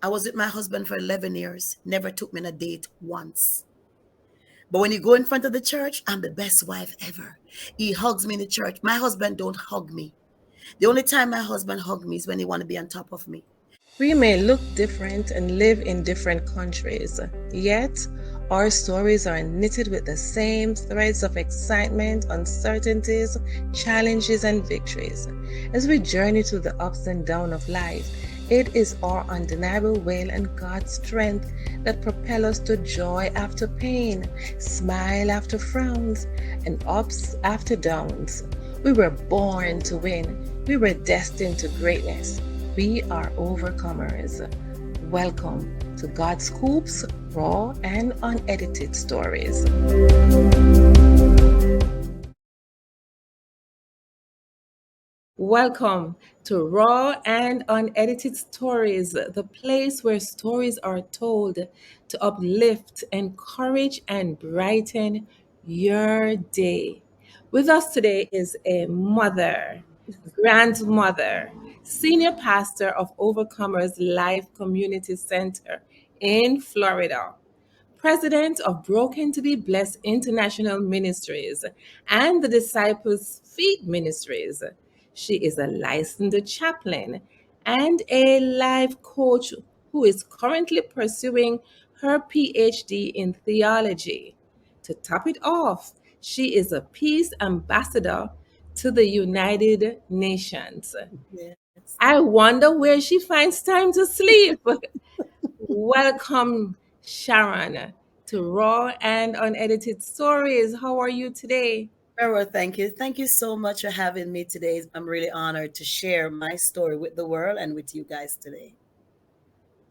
I was with my husband for 11 years, never took me on a date once. But when you go in front of the church, I'm the best wife ever. He hugs me in the church. My husband don't hug me. The only time my husband hugs me is when he want to be on top of me. We may look different and live in different countries, yet our stories are knitted with the same threads of excitement, uncertainties, challenges, and victories. As we journey through the ups and downs of life, it is our undeniable will and God's strength that propel us to joy after pain, smile after frowns, and ups after downs. We were born to win. We were destined to greatness. We are overcomers. Welcome to GodScoop's raw and unedited stories. Welcome to Raw and Unedited Stories, the place where stories are told to uplift, encourage, and brighten your day. With us today is a mother, grandmother, senior pastor of Overcomers Life Community Center in Florida, president of Broken to be Blessed International Ministries and the Disciples Feed Ministries. She is a licensed chaplain and a life coach who is currently pursuing her PhD in theology. To top it off, she is a peace ambassador to the United Nations. Yes. I wonder where she finds time to sleep. Welcome, Sharon, to Raw and Unedited Stories. How are you today? Very well, thank you. Thank you so much for having me today. I'm really honored to share my story with the world and with you guys today.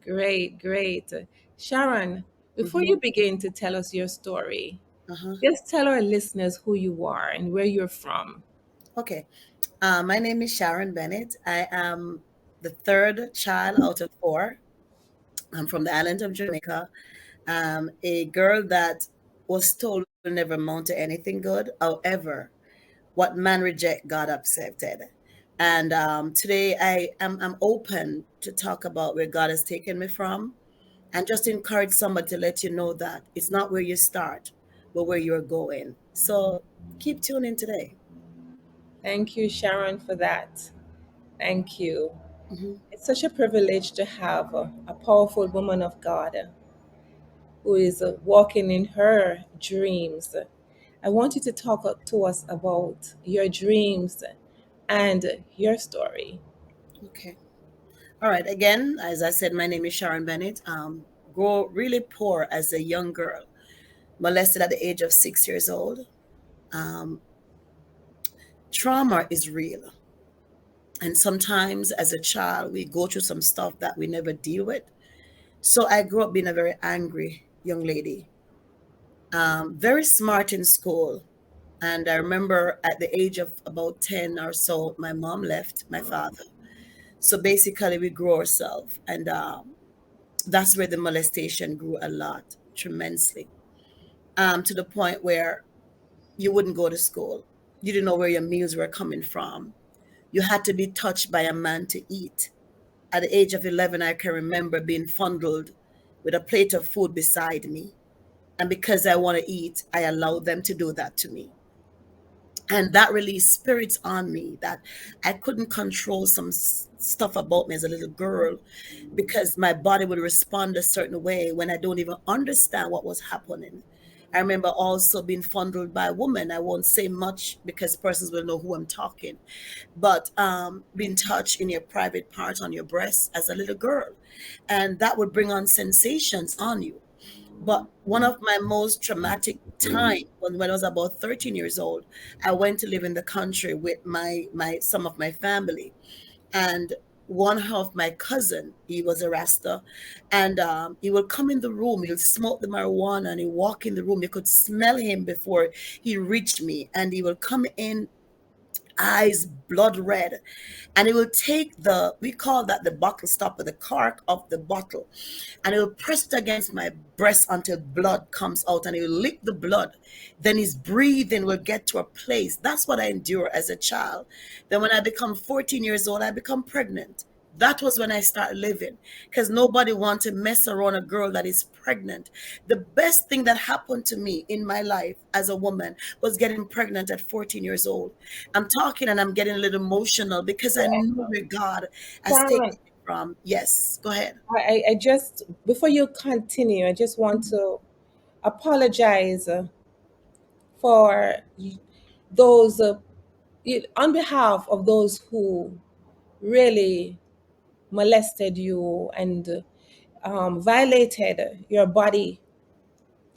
Great, great. Sharon, before Hmm. you begin to tell us your story, Uh-huh. just tell our listeners who you are and where you're from. Okay. My name is Sharon Bennett. I am the third child out of four. I'm from the island of Jamaica. A girl that was told will never amount to anything good. However, what man reject, God accepted. And today I'm open to talk about where God has taken me from and just encourage somebody to let you know that it's not where you start, but where you're going. So keep tuning today. Thank you, Sharon, for that. Thank you. Hmm. It's such a privilege to have a powerful woman of God who is walking in her dreams. I want you to talk to us about your dreams and your story. Okay. All right. Again, as I said, my name is Sharon Bennett. Grew really poor as a young girl, molested at the age of 6 years old. Um, Trauma is real. And sometimes as a child, we go through some stuff that we never deal with. So I grew up being a very angry young lady, very smart in school. And I remember at the age of about 10 or so, my mom left my father. So basically, we grew ourselves. And that's where the molestation grew a lot, tremendously, to the point where you wouldn't go to school. You didn't know where your meals were coming from. You had to be touched by a man to eat. At the age of 11, I can remember being fondled with a plate of food beside me. And because I want to eat, I allowed them to do that to me. And that released spirits on me that I couldn't control some stuff about me as a little girl because my body would respond a certain way when I don't even understand what was happening. I remember also being fondled by a woman. I won't say much because persons will know who I'm talking, but being touched in your private part on your breast as a little girl. And that would bring on sensations on you. But one of my most traumatic time when I was about 13 years old, I went to live in the country with my some of my family, and one of my cousin, he was a rasta, and he would come in the room, he'll smoke the marijuana, and he walk in the room. You could smell him before he reached me, and he will come in, eyes blood red, and he will take we call that the bottle stopper, the cork of the bottle, and he will press it against my breast until blood comes out, and he will lick the blood. Then his breathing will get to a place. That's what I endure as a child. Then when I become 14 years old, I become pregnant. That was when I started living, because nobody wants to mess around a girl that is pregnant. The best thing that happened to me in my life as a woman was getting pregnant at 14 years old. I'm talking and I'm getting a little emotional because I know where God has taken Sharon, me from. Yes, go ahead. I just, before you continue, I just want to apologize for those, on behalf of those who really molested you and violated your body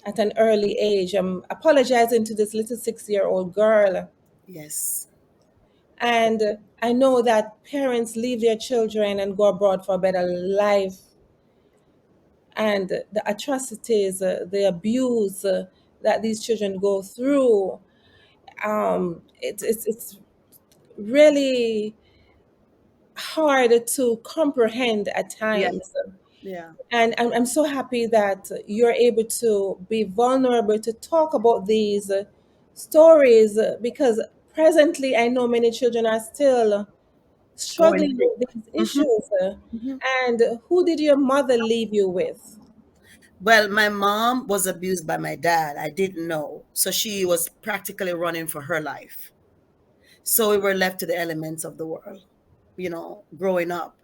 at an early age. I'm apologizing to this little 6-year-old girl. Yes. And I know that parents leave their children and go abroad for a better life. And the atrocities, the abuse that these children go through, it's really hard to comprehend at Yeah. times. Yeah. And I'm so happy that you're able to be vulnerable to talk about these stories, because presently I know many children are still Going struggling through. with these Mhm, issues. mhm. And who did your mother leave you with? Well, my mom was abused by my dad. I didn't know. So she was practically running for her life. So we were left to the elements of the world, growing up.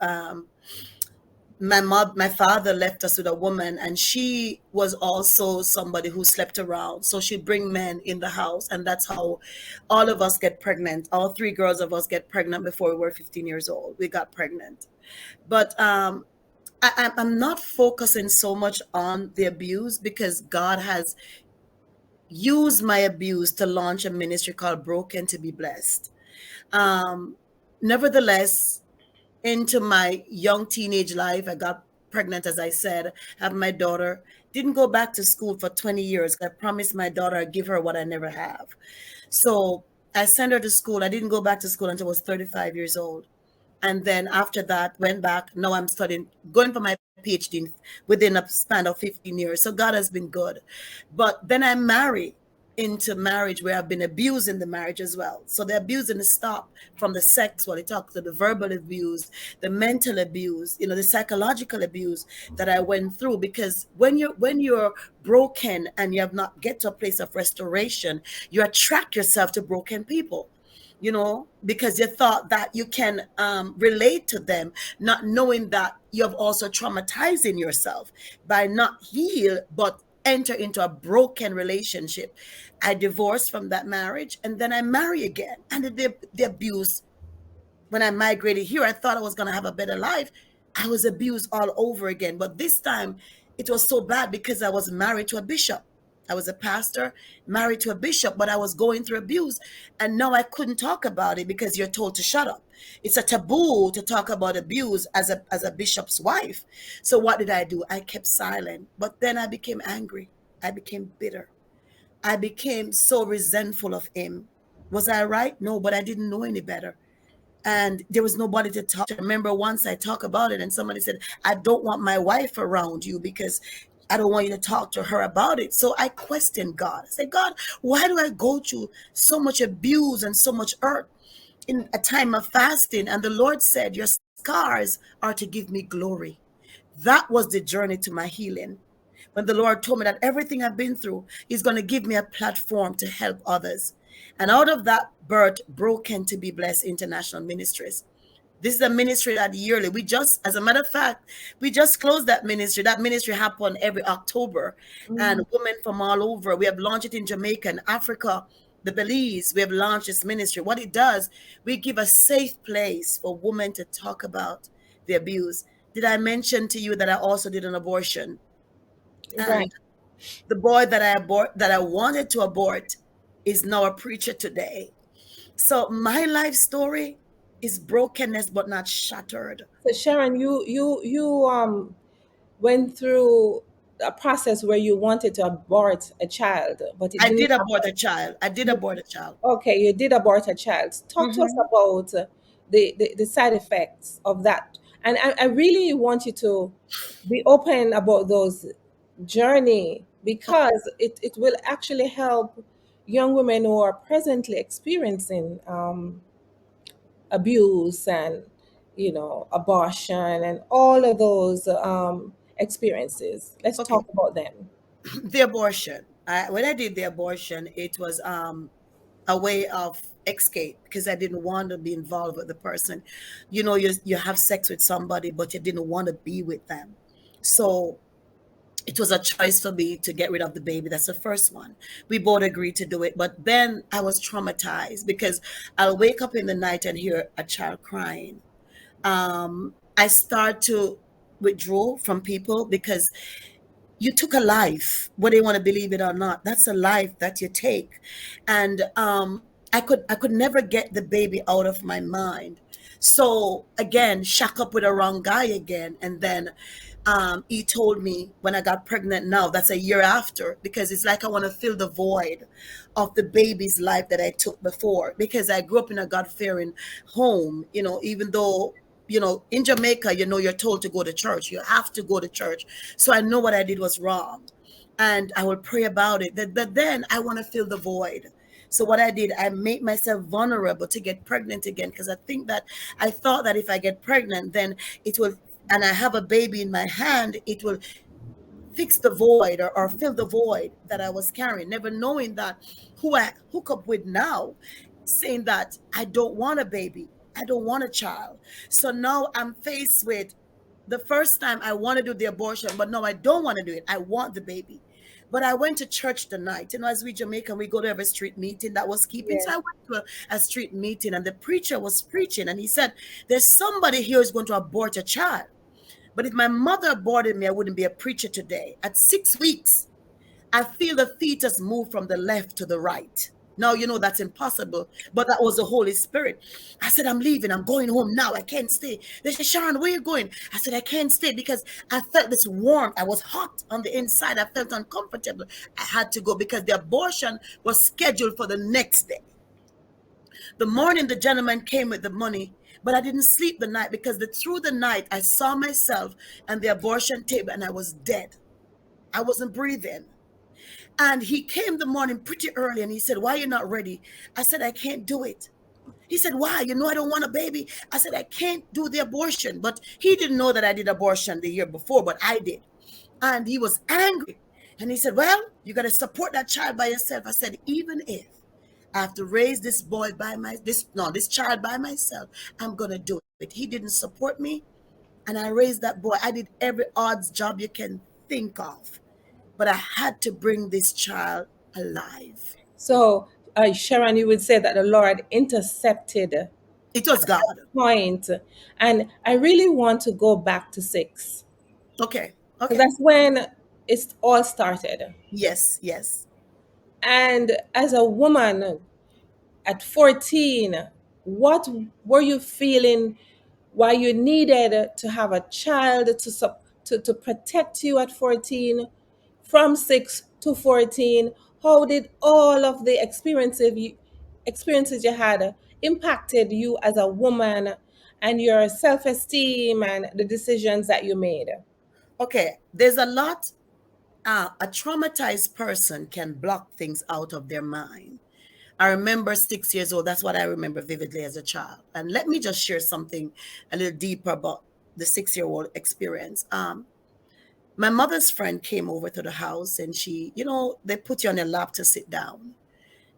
My father left us with a woman, and she was also somebody who slept around. So she'd bring men in the house, and that's how all of us get pregnant. All three girls of us get pregnant before we were 15 years old. We got pregnant. But I'm not focusing so much on the abuse, because God has used my abuse to launch a ministry called Broken to be Blessed. Um, Nevertheless, into my young teenage life, I got pregnant, as I said, have my daughter. Didn't go back to school for 20 years. I promised my daughter I'd give her what I never have. So I sent her to school. I didn't go back to school until I was 35 years old. And then after that, went back. Now I'm studying, going for my PhD within a span of 15 years. So God has been good. But then I marry into marriage where I've been abused in the marriage as well. So the abuse didn't stop from the sexual. It talks to the verbal abuse, the mental abuse, the psychological abuse that I went through. Because when you're broken and you have not get to a place of restoration, you attract yourself to broken people, because you thought that you can relate to them, not knowing that you have also traumatizing yourself by not heal, but enter into a broken relationship. I divorced from that marriage, and then I marry again. And the abuse, when I migrated here, I thought I was going to have a better life. I was abused all over again. But this time, it was so bad because I was married to a bishop. I was a pastor, married to a bishop, but I was going through abuse. And now I couldn't talk about it because you're told to shut up. It's a taboo to talk about abuse as a bishop's wife. So what did I do? I kept silent. But then I became angry. I became bitter. I became so resentful of him. Was I right? No, but I didn't know any better, and there was nobody to talk to. I remember once I talked about it and somebody said, I don't want my wife around you because I don't want you to talk to her about it. So I questioned God. I said, God, why do I go through so much abuse and so much hurt in a time of fasting? And the Lord said, your scars are to give me glory. That was the journey to my healing. When the Lord told me that everything I've been through, He's going to give me a platform to help others. And out of that birth, Broken to be Blessed International Ministries. This is a ministry that yearly, as a matter of fact, we just closed that ministry. That ministry happened every October. And women from all over, we have launched it in Jamaica and Africa, the Belize. We have launched this ministry. What it does, we give a safe place for women to talk about the abuse. Did I mention to you that I also did an abortion? And Right. the boy that I wanted to abort is now a preacher today. So my life story is brokenness but not shattered. So Sharon, you went through a process where you wanted to abort a child, but it I didn't did abort a happen. child. I did You, abort a child. okay, you did abort a child. Talk to us Hmm. about the side effects of that. And I really want you to be open about those journey, because it will actually help young women who are presently experiencing abuse and abortion and all of those experiences. Let's Okay. talk about them. The abortion. When I did the abortion, it was a way of escape because I didn't want to be involved with the person. You have sex with somebody, but you didn't want to be with them. So it was a choice for me to get rid of the baby. That's the first one. We both agreed to do it. But then I was traumatized because I'll wake up in the night and hear a child crying. I start to withdraw from people because you took a life, whether you want to believe it or not. That's a life that you take. And I could never get the baby out of my mind. So again, shack up with a wrong guy again. And then he told me when I got pregnant, now that's a year after, because it's like I want to fill the void of the baby's life that I took before, because I grew up in a God-fearing home, even though in Jamaica, you're told to go to church. You have to go to church. So I know what I did was wrong. And I will pray about it. But then I want to fill the void. So what I did, I made myself vulnerable to get pregnant again, because I thought that if I get pregnant, then it will, and I have a baby in my hand, it will fix the void, or fill the void that I was carrying, never knowing that who I hook up with now, saying that I don't want a baby, I don't want a child. So now I'm faced with the first time I want to do the abortion, but no, I don't want to do it. I want the baby. But I went to church the night. As we Jamaican, we go to every street meeting that was keeping. So I Yes. went to a street meeting, and the preacher was preaching, and he said, there's somebody here who's going to abort a child. But if my mother aborted me, I wouldn't be a preacher today. At 6 weeks, I feel the fetus move from the left to the right. Now, that's impossible, but that was the Holy Spirit. I said, I'm leaving. I'm going home now. I can't stay. They said, Sharon, where are you going? I said, I can't stay because I felt this warmth. I was hot on the inside. I felt uncomfortable. I had to go because the abortion was scheduled for the next day. The morning, the gentleman came with the money, but I didn't sleep the night because through the night, I saw myself and the abortion table, and I was dead. I wasn't breathing. And he came the morning pretty early, and he said, why are you not ready? I said, I can't do it. He said, why? I don't want a baby. I said, I can't do the abortion. But he didn't know that I did abortion the year before, but I did. And he was angry. And he said, well, you got to support that child by yourself. I said, even if I have to raise this boy this child by myself, I'm going to do it. He didn't support me. And I raised that boy. I did every odds job you can think of, but I had to bring this child alive. So, Sharon, you would say that the Lord intercepted at It was God. that point. And I really want to go back to 6, Okay. because Okay. that's when it all started. Yes. Yes. And as a woman at 14, what were you feeling why you needed to have a child to protect you at 14, from 6 to 14? How did all of the experiences you had impacted you as a woman and your self-esteem and the decisions that you made? Okay. There's a lot. A traumatized person can block things out of their mind. I remember 6 years old. That's what I remember vividly as a child. And let me just share something a little deeper about the 6-year-old experience. My mother's friend came over to the house, and they put you on your lap to sit down.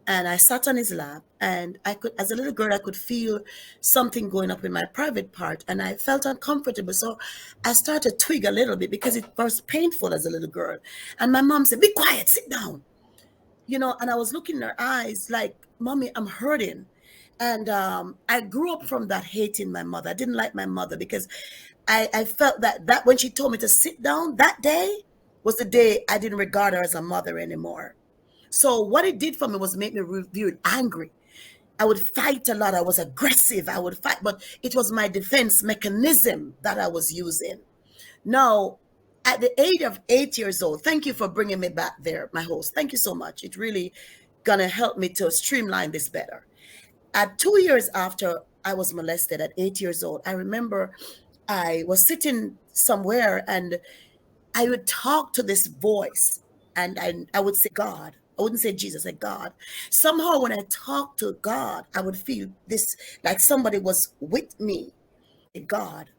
And I sat on his lap, and as a little girl, I could feel something going up in my private part, and I felt uncomfortable. So I started to twig a little bit because it was painful as a little girl. And my mom said, be quiet, sit down. And I was looking in her eyes like, Mommy, I'm hurting. And I grew up from that hating my mother. I didn't like my mother because I felt that when she told me to sit down, that day was the day I didn't regard her as a mother anymore. So what it did for me was make me really angry. I would fight a lot. I was aggressive. I would fight, but it was my defense mechanism that I was using. Now, at the age of 8 years old, thank you for bringing me back there, my host. Thank you so much. It really gonna help me to streamline this better. At 2 years after I was molested at 8 years old, I remember I was sitting somewhere, and I would talk to this voice, and I would say God. I wouldn't say Jesus, I said God. Somehow when I talked to God, I would feel this like somebody was with me. God.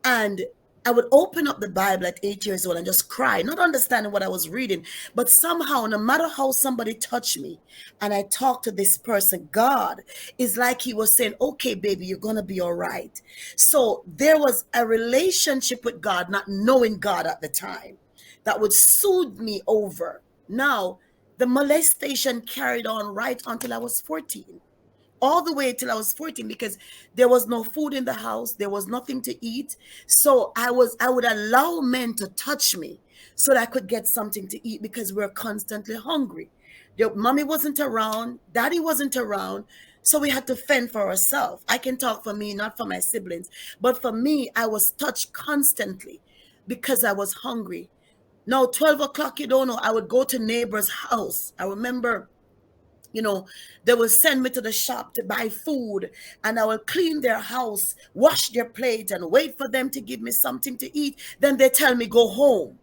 And I would open up the Bible at 8 years old and just cry, not understanding what I was reading. But somehow, no matter how somebody touched me and I talked to this person, God is like he was saying, okay, baby, you're going to be all right. So there was a relationship with God, not knowing God at the time, that would soothe me over. Now, the molestation carried on right until I was 14, all the way till I was 14, because there was no food in the house, there was nothing to eat. So I would allow men to touch me so that I could get something to eat, because we're constantly hungry. Mommy wasn't around, daddy wasn't around, so we had to fend for ourselves. I can talk for me, not for my siblings, but for me, I was touched constantly because I was hungry. Now, 12 o'clock, you don't know, I would go to neighbor's house. I remember, they will send me to the shop to buy food, and I will clean their house, wash their plate, and wait for them to give me something to eat. Then they tell me, go home.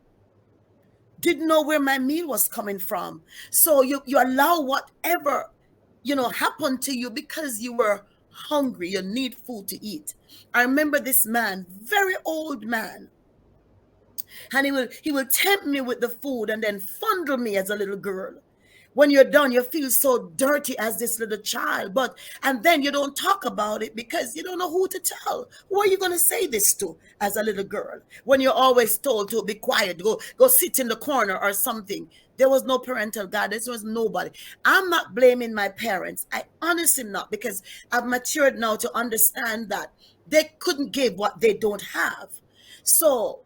Didn't know where my meal was coming from. So you allow whatever, happen to you because you were hungry. You need food to eat. I remember this man, very old man, and he will tempt me with the food and then fondle me as a little girl. When you're done, you feel so dirty as this little child, and then you don't talk about it because you don't know who to tell. Who are you going to say this to as a little girl when you're always told to be quiet, go sit in the corner or something? There was no parental guidance. There was nobody. I'm not blaming my parents. I honestly not, because I've matured now to understand that they couldn't give what they don't have. So,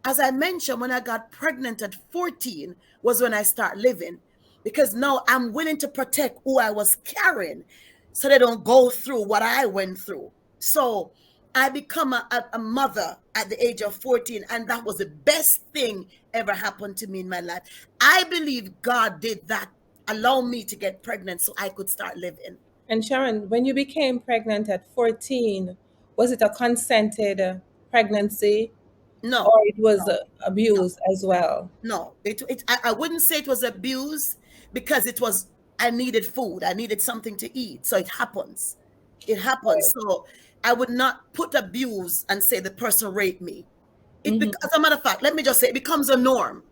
as I mentioned, when I got pregnant at 14 was when I start living, because now I'm willing to protect who I was carrying so they don't go through what I went through. So I become a mother at the age of 14, and that was the best thing ever happened to me in my life. I believe God did that, allow me to get pregnant so I could start living. And Sharon, when you became pregnant at 14, was it a consented pregnancy, or No, it was no, no. abused as well? No, I wouldn't say it was abuse, because it was, I needed food. I needed something to eat. So it happens. It happens. Right. So I would not put abuse and say the person raped me. Mhm. As a matter of fact, let me just say, it becomes a norm.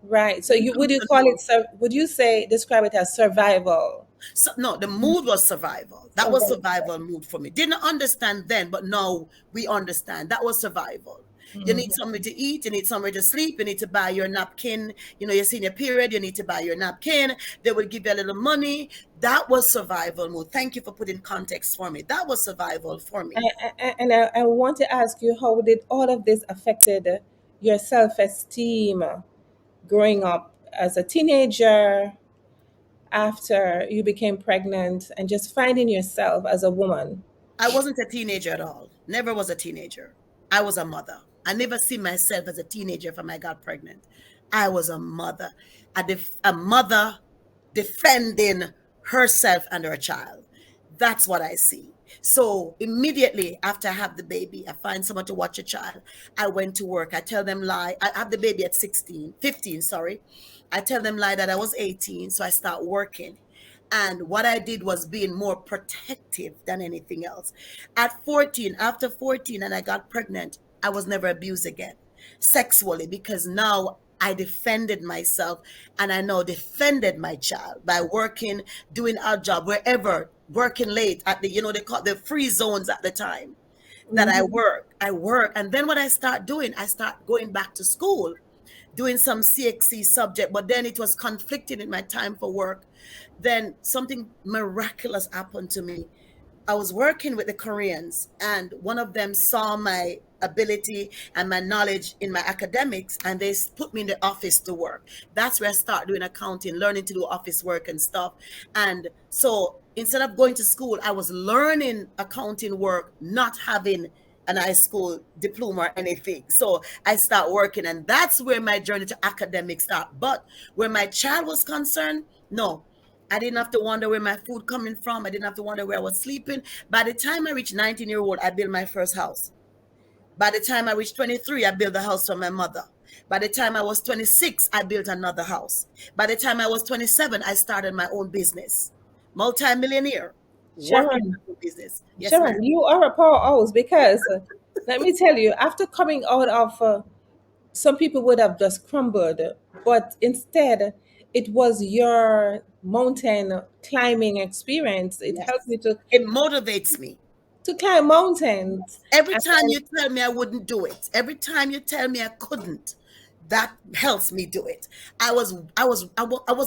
Right. So It you would becomes you a call norm. it would you say describe it as survival? So, no, the mood was survival. That was Survival. survival mood for me. Didn't understand then, but now we understand. That was survival. You need Mhm. somewhere to eat, you need somewhere to sleep, you need to buy your napkin. You're seeing your period, you need to buy your napkin. They would give you a little money. That was survival mode. Thank you for putting context for me. That was survival for me. And I want to ask you, how did all of this affected your self-esteem growing up as a teenager, after you became pregnant, and just finding yourself as a woman? I wasn't a teenager at all. Never was a teenager. I was a mother. I never see myself as a teenager from I got pregnant. I was a mother, a mother defending herself and her child. That's what I see. So immediately after I have the baby, I find someone to watch a child. I went to work. I tell them lie. I have the baby at 16, 15, sorry. I tell them lie that I was 18. So I start working. And what I did was being more protective than anything else. At 14, after 14, and I got pregnant, I was never abused again sexually, because now I defended myself, and I now defended my child by working, doing our job wherever, working late at they call the free zones at the time that I Hmm. work. I work. And then what I start doing, I start going back to school, doing some CXC subject, but then it was conflicting in my time for work. Then something miraculous happened to me. I was working with the Koreans, and one of them saw my ability and my knowledge in my academics, and they put me in the office to work. That's where I started doing accounting, learning to do office work and stuff. And so instead of going to school, I was learning accounting work, not having an high school diploma or anything. So I start working, and that's where my journey to academics start. But where my child was concerned, no, I didn't have to wonder where my food coming from. I didn't have to wonder where I was sleeping. By the time I reached 19-year-old, I built my first house. By the time I reached 23, I built a house for my mother. By the time I was 26, I built another house. By the time I was 27, I started my own business. Multi-millionaire. working Sharon, on your business. Yes, ma'am. Sharon, you are a powerhouse because let me tell you, after coming out of some people would have just crumbled, but instead, it was your mountain climbing experience. It helped Yes. you It motivates me. to climb mountains. Every time And you tell me I wouldn't do it, every time you tell me I couldn't, that helps me do it. I was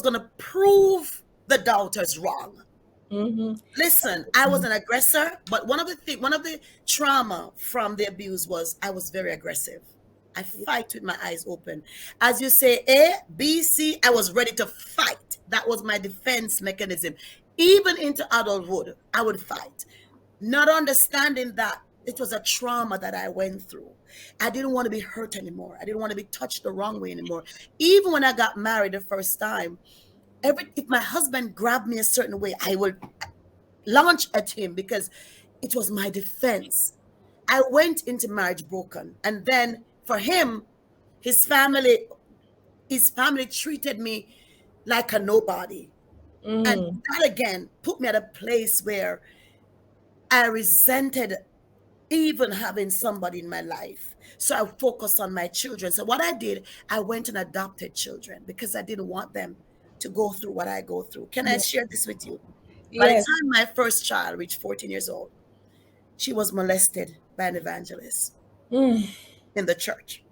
gonna prove the doubters wrong. mhm, Listen, I was an aggressor, but one of the trauma from the abuse was I was very aggressive. I fight with my eyes open. As you say, A, B, C, I was ready to fight. That was my defense mechanism. Even into adulthood, I would fight. Not understanding that it was a trauma that I went through. I didn't want to be hurt anymore. I didn't want to be touched the wrong way anymore. Even when I got married the first time, if my husband grabbed me a certain way, I would launch at him because it was my defense. I went into marriage broken. And then for him, his family, his family treated me like a nobody. And mm, that again put me at a place where I resented even having somebody in my life. So I focused on my children. So what I did, I went and adopted children because I didn't want them to go through what I go through. Can I yeah, share this with you? By the yes, time my first child reached 14 years old, she was molested by an evangelist mm, in the church.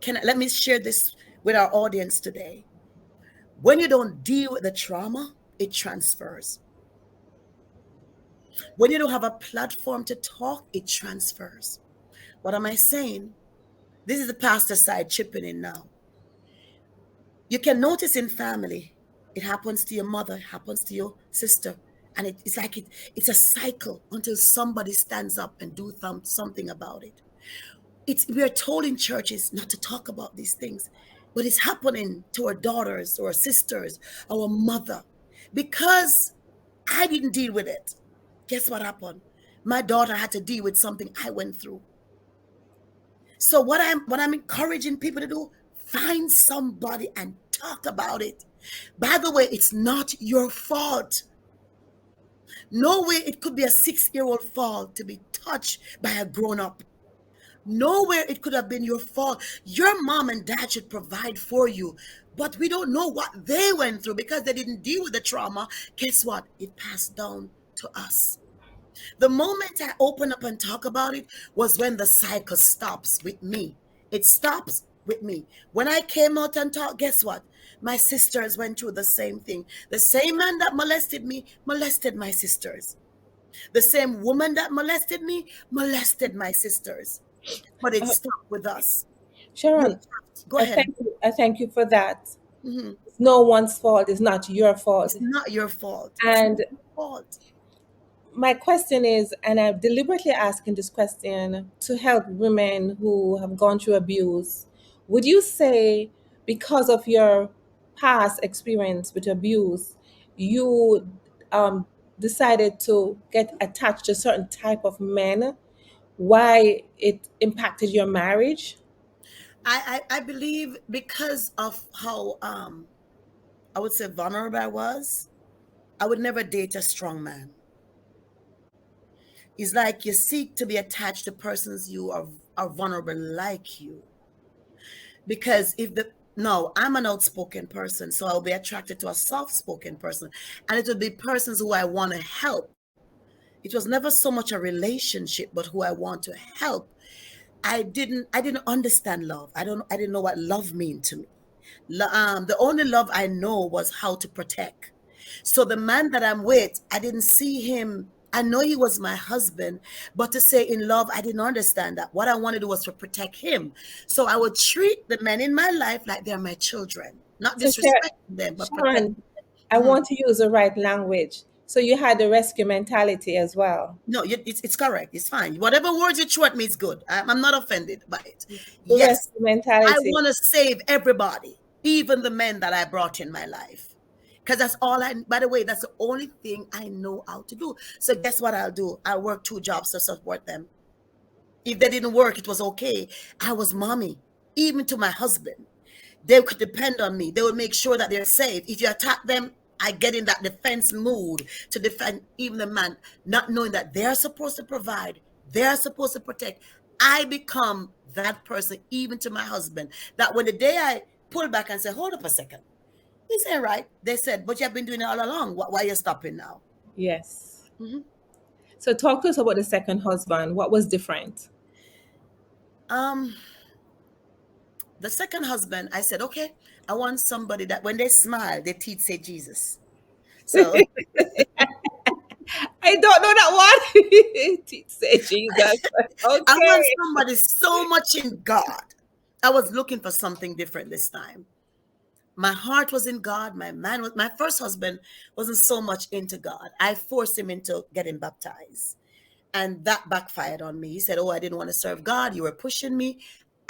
Let me share this with our audience today. When you don't deal with the trauma, it transfers. When you don't have a platform to talk, it transfers. What am I saying? This is the pastor side chipping in now. You can notice in family, it happens to your mother, it happens to your sister, and it's like it's a cycle until somebody stands up and do something about it. We are told in churches not to talk about these things, but it's happening to our daughters or our sisters, our mother, because I didn't deal with it. Guess what happened? My daughter had to deal with something I went through. So what I'm encouraging people to do, find somebody and talk about it. By the way, it's not your fault. No way it could be a 6-year-old fault to be touched by a grown-up. Nowhere it could have been your fault. Your mom and dad should provide for you. But we don't know what they went through because they didn't deal with the trauma. Guess what? It passed down to us. The moment I open up and talk about it was when the cycle stops with me. It stops with me. When I came out and talked, guess what? My sisters went through the same thing. The same man that molested me molested my sisters. The same woman that molested me molested my sisters. But it uh, stopped with us. You Sharon, have to, go ahead. I thank you for that. Mhm. It's no one's fault. It's not your fault. It's not your fault. It's not And your fault. my question is, and I'm deliberately asking this question to help women who have gone through abuse. Would you say, because of your past experience with abuse, you um, decided to get attached to a certain type of men? Why it impacted your marriage? I believe because of how I would say vulnerable I was, I would never date a strong man. It's like you seek to be attached to persons are vulnerable like you. Because if the no, I'm an outspoken person, so I'll be attracted to a soft-spoken person, and it would be persons who I want to help. It was never so much a relationship, but who I want to help. I didn't understand love. I didn't know what love meant to me. The only love I know was how to protect. So the man that I'm with, I didn't see him. I know he was my husband, but to say in love, I didn't understand that. What I wanted to do was to protect him. So I would treat the men in my life like they're my children, not So, disrespecting them, but protect. Sharon, I Mhm. want to use the right language. So you had the rescue mentality as well. No, it's correct. It's fine. Whatever words you throw at me is good. I'm not offended by it. The Yes, rescue I mentality. want to save everybody, even the men that I brought in my life. Because that's all by the way, that's the only thing I know how to do. So guess what I'll do? I'll work 2 jobs to support them. If they didn't work, it was okay. I was mommy, even to my husband. They could depend on me. They would make sure that they're safe. If you attack them, I get in that defense mood to defend even the man, not knowing that they're supposed to provide, they're supposed to protect. I become that person even to my husband. That when the day I pull back and say, hold up a second, he said, right. They said, but you have been doing it all along. Why are you stopping now? Yes. Mhm. So talk to us about the second husband. What was different? Um, the second husband, I said, okay, I want somebody that when they smile, their teeth say Jesus. So I don't know that one. It say Jesus. I want Okay. somebody so much in God. I was looking for something different this time. My heart was in God. My first husband wasn't so much into God. I forced him into getting baptized. And that backfired on me. He said, oh, I didn't want to serve God. You were pushing me.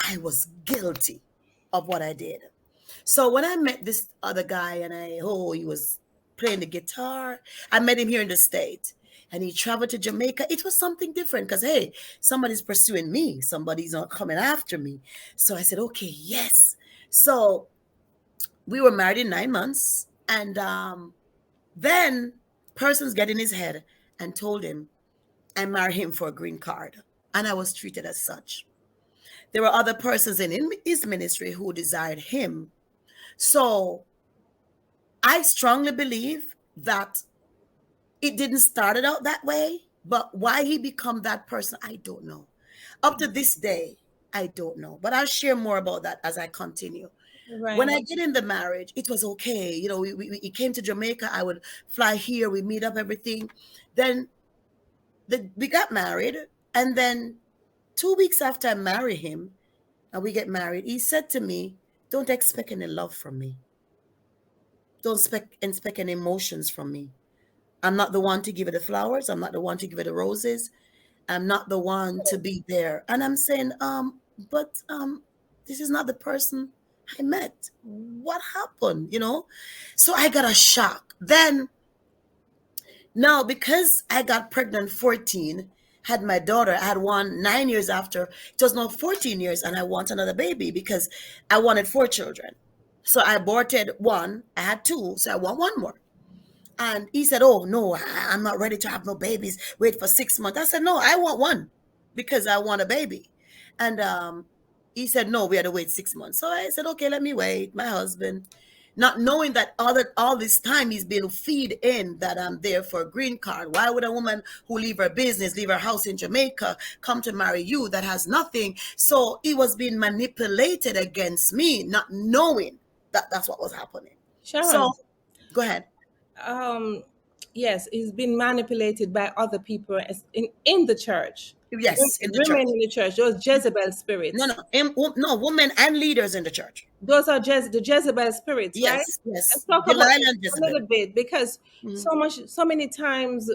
I was guilty of what I did. So when I met this other guy and he was playing the guitar. I met him here in the state and he traveled to Jamaica. It was something different because, hey, somebody's pursuing me. Somebody's not coming after me. So I said, okay, yes. So we were married in 9 months. And then persons get in his head and told him I married him for a green card. And I was treated as such. There were other persons in his ministry who desired him. So I strongly believe that it didn't start it out that way, but why he become that person, I don't know. Up to this day, I don't know. But I'll share more about that as I continue. When I Right. get in the marriage, it was okay. You know, he came to Jamaica. I would fly here. We meet up, everything. Then we got married. And then 2 weeks after I marry him and we get married, he said to me, don't expect any love from me. Don't expect any emotions from me. I'm not the one to give it the flowers. I'm not the one to give it the roses. I'm not the one to be there. And I'm saying, but this is not the person I met. What happened? So I got a shock. Then now, because I got pregnant 14, had my daughter, I had one 9 years after. It was now 14 years, and I want another baby because I wanted 4 children. So I aborted one. I had two, so I want one more. And he said, oh, no, I'm not ready to have no babies. Wait for 6 months. I said, no, I want one because I want a baby. And he said, no, we had to wait 6 months. So I said, okay, let me wait. My husband, not knowing that all this time he's been feed in that I'm there for a green card. Why would a woman who leave her business, leave her house in Jamaica, come to marry you that has nothing? So he was being manipulated against me, not knowing that that's what was happening. So Sharon, go ahead. um, yes, he's been manipulated by other people in the church. Yes, in the Women church. in the church, those Jezebel No, spirits. no, no, women and leaders in the church. Those are the Jezebel spirits, right? Yes, yes. Let's talk about Delilah this and a Jezebel. little bit because Mhm. so many times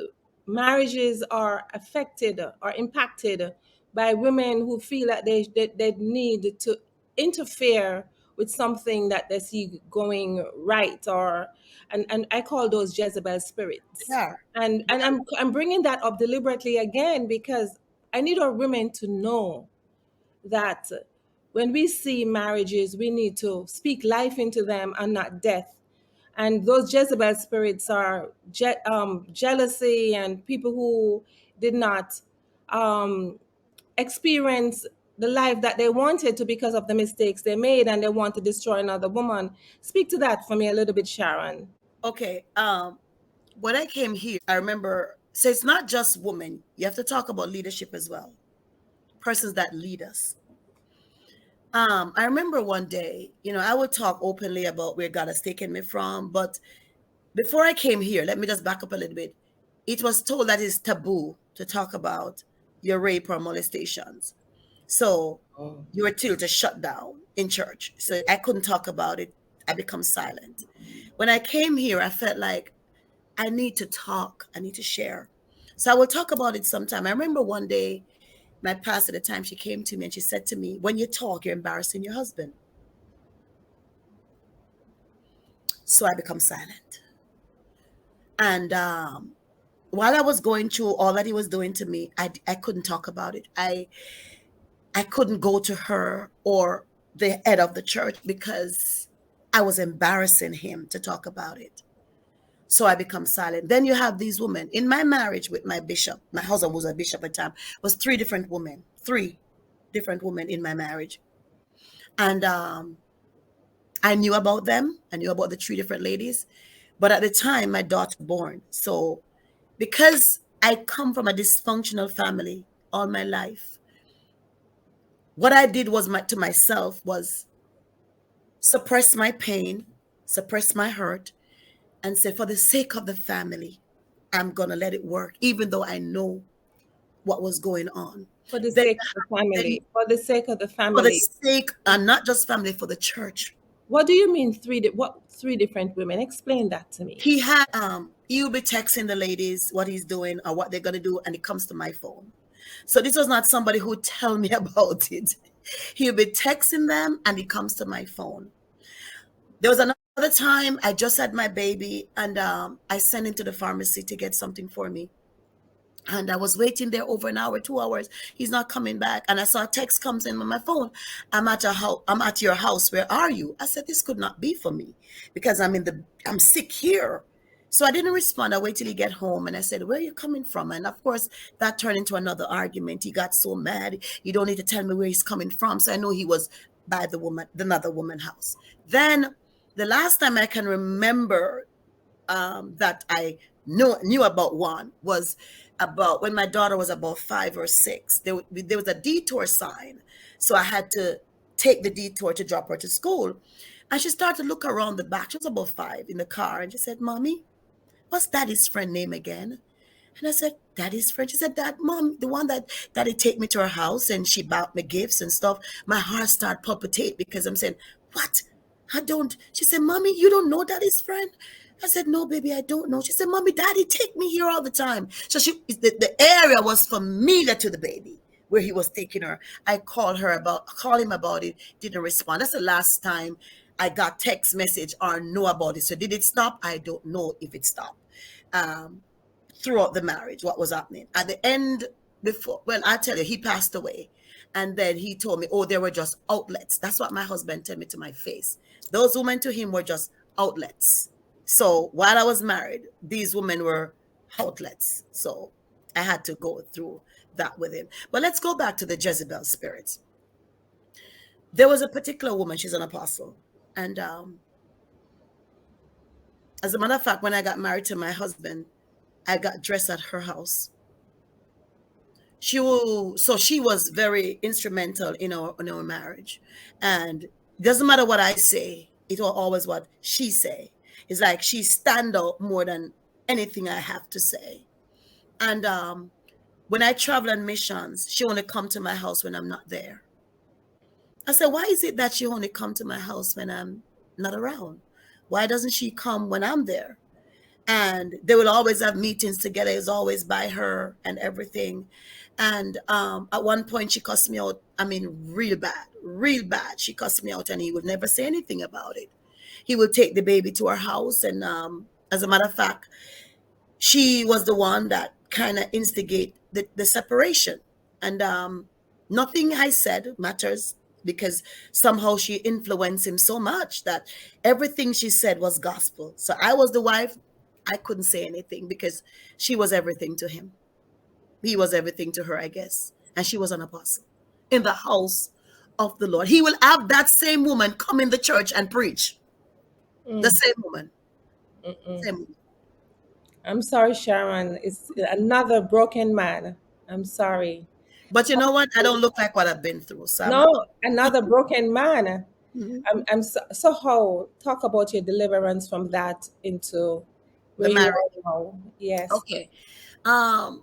marriages are affected or impacted by women who feel that they need to interfere with something that they see going right, or and I call those Jezebel They spirits. are. And I'm bringing that up deliberately again because I need our women to know that when we see marriages, we need to speak life into them and not death. And those Jezebel spirits are jealousy and people who did not um, experience the life that they wanted to because of the mistakes they made, and they want to destroy another woman. Speak to that for me a little bit, Sharon. Okay. When I came here, I remember, so it's not just women. You have to talk about leadership as well. Persons that lead us. I remember one day, I would talk openly about where God has taken me from, but before I came here, let me just back up a little bit. It was told that it's taboo to talk about your rape or molestations. So Oh. you were told to shut down in church. So I couldn't talk about it. I become silent. When I came here, I felt like I need to talk. I need to share. So I will talk about it sometime. I remember one day, my pastor at the time, she came to me and she said to me, when you talk, you're embarrassing your husband. So I become silent. And while I was going through all that he was doing to me, I couldn't talk about it. I couldn't go to her or the head of the church because I was embarrassing him to talk about it. So I become silent. Then you have these women. In my marriage with my bishop, my husband was a bishop at the time, was three different women, three different women in my marriage. And I knew about them. I knew about the three different ladies. But at the time, my daughter born. So because I come from a dysfunctional family all my life, what I did was to myself was suppress my pain, suppress my hurt, and say, for the sake of the family, I'm going to let it work, even though I know what was going on. For the Then, sake of the then family. For the sake of the for the family. sake, and not just family, for the church. What do you mean what three different women? Explain that to me. He'll be texting the ladies what he's doing or what they're going to do, and it comes to my phone. So this was not somebody who tell me about it. He'll be texting them and it comes to my phone. There was another time I just had my baby, and I sent him to the pharmacy to get something for me. And I was waiting there over an hour, 2 hours. He's not coming back. And I saw a text comes in on my phone. I'm at your house. Where are you? I said, this could not be for me because I'm sick here. So I didn't respond. I waited till he get home, and I said, where are you coming from? And of course, that turned into another argument. He got so mad. You don't need to tell me where he's coming from. So I know he was by the another woman's house. Then the last time I can remember that I knew about one was about when my daughter was about 5 or 6. There was a detour sign, so I had to take the detour to drop her to school. And she started to look around the back. She was about 5 in the car, and she said, "Mommy, what's Daddy's friend name again?" And I said, Daddy's friend. She said, Dad, Mom, the one that Daddy take me to her house and she bought me gifts and stuff. My heart started palpitate because I'm saying, what? I don't. She said, Mommy, you don't know Daddy's friend? I said, no, baby, I don't know. She said, Mommy, Daddy take me here all the time. So the area was familiar to the baby where he was taking her. I called him about it, didn't respond. That's the last time I got text message or know about it. So did it stop? I don't know if it stopped. Um, Throughout the marriage, what was happening at the end, before, well, I tell you, he passed away, and then he told me, oh, they were just outlets. That's what my husband told me to my face. Those women to him were just outlets. So while I was married, these women were outlets. So I had to go through that with him. But let's go back to the Jezebel spirits. There was a particular woman, she's an apostle, and as a matter of fact, when I got married to my husband, I got dressed at her house. She was very instrumental in our marriage. And it doesn't matter what I say, it will always what she say. It's like she stand out more than anything I have to say. And when I travel on missions, she only come to my house when I'm not there. I said, why is it that she only come to my house when I'm not around? Why doesn't she come when I'm there? And they will always have meetings together. It's always by her and everything. And at one point she cussed me out. I mean, real bad, real bad. She cussed me out, and he would never say anything about it. He would take the baby to her house, and as a matter of fact, she was the one that kind of instigate the separation. And nothing I said matters because somehow she influenced him so much that everything she said was gospel. So I was the wife. I couldn't say anything because she was everything to him. He was everything to her, I guess. And she was an apostle in the house of the Lord. He will have that same woman come in the church and preach. The Mm. same woman. Mm-mm. Same woman. I'm sorry, Sharon. It's another broken man. I'm sorry. But you know what? I don't look like what I've been through. So I'm No, happy. another broken man. Mhm. I'm so how talk about your deliverance from that into The where you marriage. are now. Yes. Okay. Um,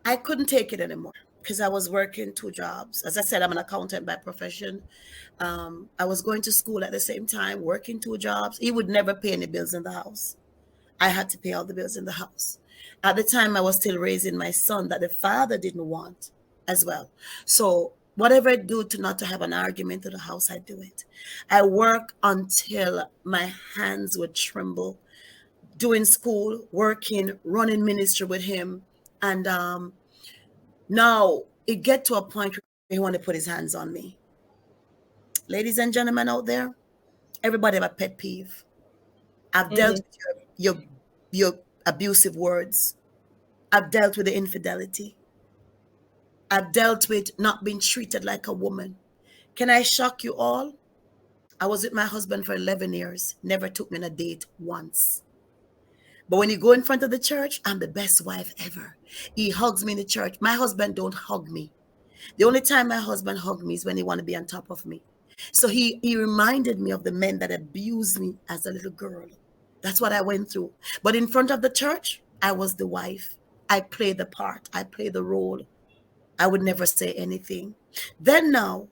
I couldn't take it anymore because I was working 2 jobs. As I said, I'm an accountant by profession. I was going to school at the same time, working 2 jobs. He would never pay any bills in the house. I had to pay all the bills in the house. At the time, I was still raising my son that the father didn't want as well. So whatever I do to not to have an argument in the house, I do it. I work until my hands would tremble, doing school, working, running ministry with him. And now it get to a point where he want to put his hands on me. Ladies and gentlemen out there, everybody have a pet peeve. I've dealt Mm, with your your abusive words. I've dealt with the infidelity. I've dealt with not being treated like a woman. Can I shock you all? I was with my husband for 11 years, never took me on a date once. But when you go in front of the church, I'm the best wife ever. He hugs me in the church. My husband don't hug me. The only time my husband hugged me is when he want to be on top of me. So he reminded me of the men that abused me as a little girl. That's what I went through. But in front of the church, I was the wife. I played the part. I played the role. I would never say anything. Then now,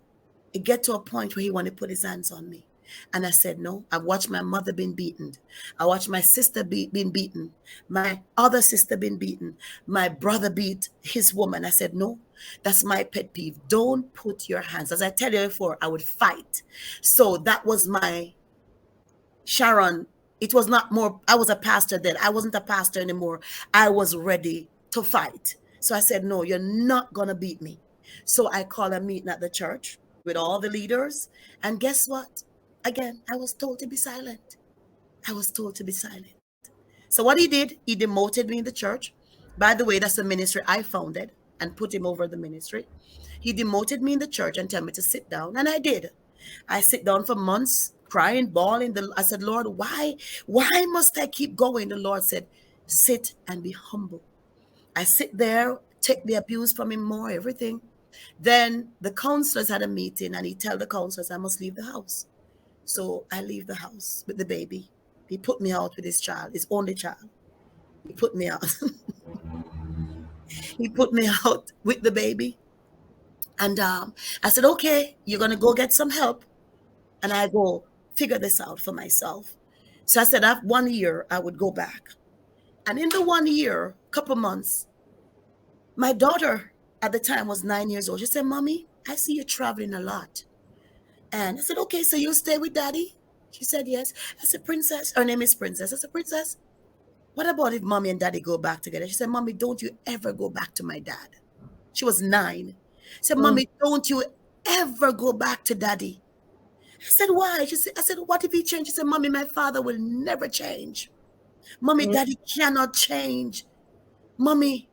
it get to a point where he wanted to put his hands on me. And I said, no. I watched my mother being beaten. I watched my sister being beaten. My other sister being beaten. My brother beat his woman. I said, no, that's my pet peeve. Don't put your hands. As I tell you before, I would fight. So that was my Sharon. It was not more, I was a pastor then. I wasn't a pastor anymore. I was ready to fight. So I said, no, you're not going to beat me. So I called a meeting at the church with all the leaders. And guess what? Again, I was told to be silent. I was told to be silent. So what he did, he demoted me in the church. By the way, that's the ministry I founded and put him over the ministry. He demoted me in the church and told me to sit down. And I did. I sit down for months, crying, bawling. I said, Lord, why must I keep going? The Lord said, sit and be humble. I sit there, take the abuse from him more, everything. Then the counselors had a meeting and he tell the counselors I must leave the house. So I leave the house with the baby. He put me out with his child, his only child. He put me out. He put me out with the baby. And I said, okay, you're going to go get some help. And I go figure this out for myself. So I said, after 1 year, I would go back. And in the 1 year, couple months, my daughter at the time was 9 years old. She said, Mommy, I see you traveling a lot. And I said, okay, so you'll stay with Daddy? She said, yes. I said, Princess, her name is Princess. I said, Princess, what about if Mommy and Daddy go back together? She said, Mommy, don't you ever go back to my dad. She was 9. She said, Mm, Mommy, don't you ever go back to Daddy. I said, why? I said, what if he changed? She said, Mommy, my father will never change. Mommy, mm, Daddy cannot change. Mommy,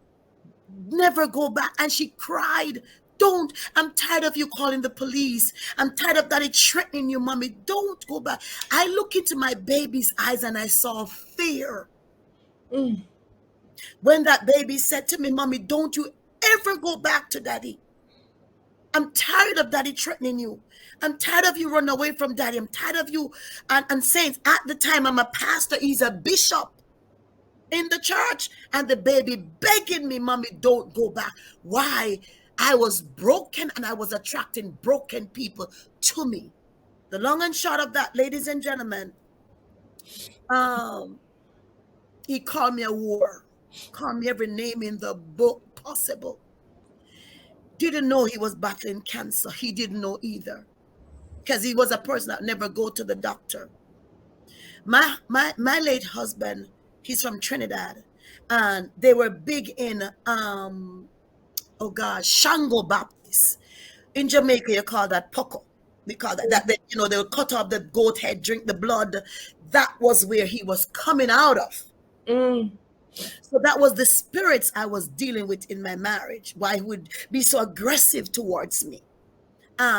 never go back. And she cried. Don't. I'm tired of you calling the police. I'm tired of Daddy threatening you, Mommy. Don't go back. I look into my baby's eyes and I saw fear. mm, When that baby said to me, Mommy, don't you ever go back to Daddy. I'm tired of Daddy threatening you. I'm tired of you running away from Daddy. I'm tired of you. And saints, at the time, I'm a pastor. He's a bishop in the church. And the baby begging me, Mommy, don't go back. Why? I was broken and I was attracting broken people to me. The long and short of that, ladies and gentlemen, um, he called me a whore. Called me every name in the book possible. Didn't know he was battling cancer. He didn't know either. Because he was a person that never go to the doctor. My late husband, he's from Trinidad, and they were big in oh gosh, Shango Baptist. In Jamaica, you call that poco. We call that you know, they'll cut off the goat head, drink the blood. That was where he was coming out of. mm, So that was the spirits I was dealing with in my marriage. Why he would be so aggressive towards me.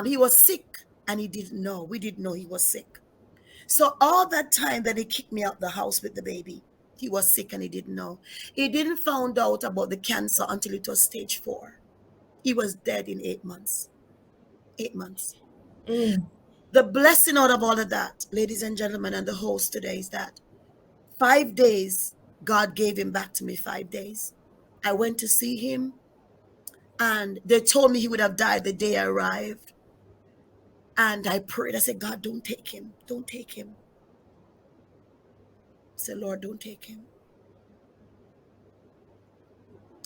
He was sick and he didn't know. We didn't know he was sick. So all that time that he kicked me out the house with the baby, he was sick and he didn't know. He didn't find out about the cancer until it was stage 4. He was dead in 8 months. 8 months. mm. The blessing out of all of that, ladies and gentlemen, and the host today is that 5 days, God gave him back to me 5 days. I went to see him and they told me he would have died the day I arrived. And I prayed. I said, God, don't take him. Don't take him. I said, Lord, don't take him.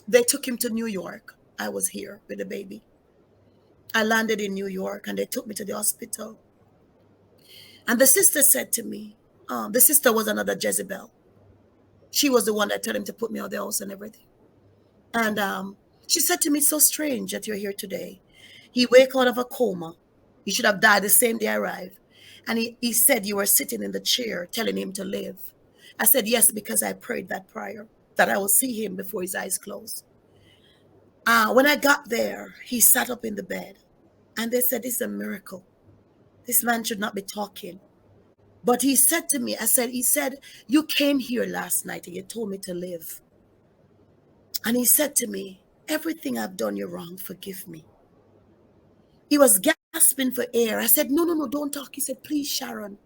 They took him to New York. I was here with the baby. I landed in New York and they took me to the hospital. And the sister said to me, the sister was another Jezebel. She was the one that told him to put me out the house and everything. And she said to me, so strange that you're here today. He woke out of a coma. He should have died the same day I arrived. And he said you were sitting in the chair telling him to live. I said, yes, because I prayed that prayer that I will see him before his eyes close. When I got there, he sat up in the bed and they said, this is a miracle. This man should not be talking. But he said to me, he said, you came here last night and you told me to live. And he said to me, everything I've done you wrong, forgive me. He was gasping for air. I said, no, no, no, don't talk. He said, please, Sharon,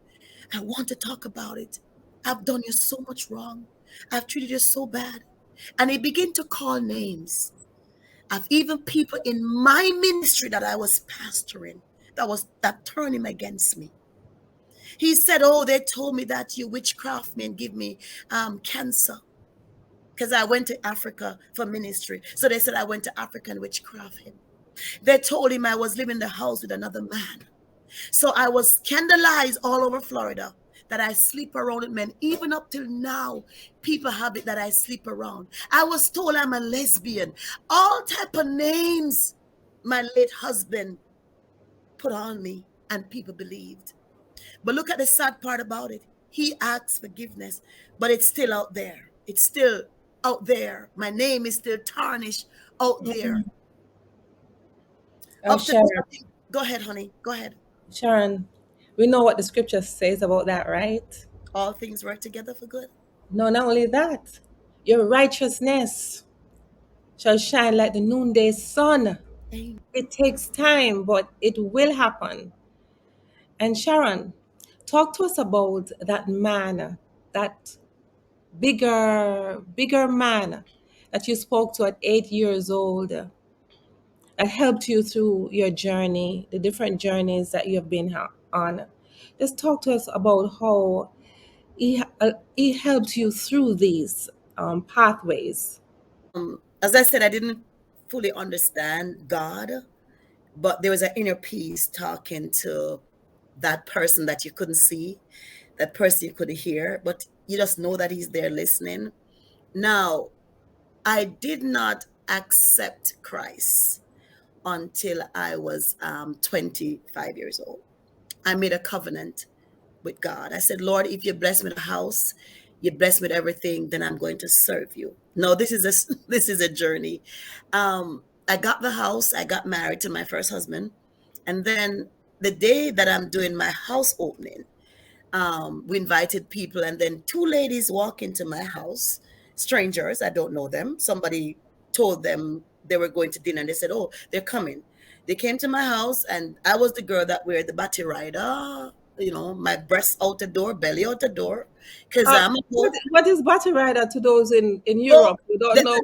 I want to talk about it. I've done you so much wrong. I've treated you so bad. And he began to call names of even people in my ministry that I was pastoring that turned him against me. He said, oh, they told me that you witchcraft me and give me cancer. Because I went to Africa for ministry. So they said I went to Africa and witchcraft him. They told him I was living in the house with another man. So I was scandalized all over Florida that I sleep around with men. Even up till now, people have it that I sleep around. I was told I'm a lesbian. All type of names my late husband put on me, and people believed. But look at the sad part about it. He asked forgiveness, but it's still out there. It's still out there. My name is still tarnished out there. Up to Sharon, go ahead, honey. Go ahead. Sharon, we know what the scripture says about that, right? All things work together for good. No, not only that, your righteousness shall shine like the noonday sun. Amen. It takes time, but it will happen. And Sharon, talk to us about that man, that bigger man that you spoke to at 8 years old, that helped you through your journey, the different journeys that you have been on. Just talk to us about how he helped you through these pathways. As I said, I didn't fully understand God, but there was an inner peace talking to that person that you couldn't see, that person you couldn't hear, but you just know that he's there listening. Now, I did not accept Christ until I was 25 years old. I made a covenant with God. I said, Lord, if you bless me with a house, you bless me with everything, then I'm going to serve you. No, this is this is a journey. I got the house. I got married to my first husband, and then the day that I'm doing my house opening, we invited people, and then two ladies walk into my house, strangers. I don't know them. Somebody told them they were going to dinner, and they said, "Oh, they're coming." They came to my house, and I was the girl that wear the batty rider. You know, my breasts out the door, belly out the door, because I'm a What is battle rider to those in oh, Europe who don't the, know?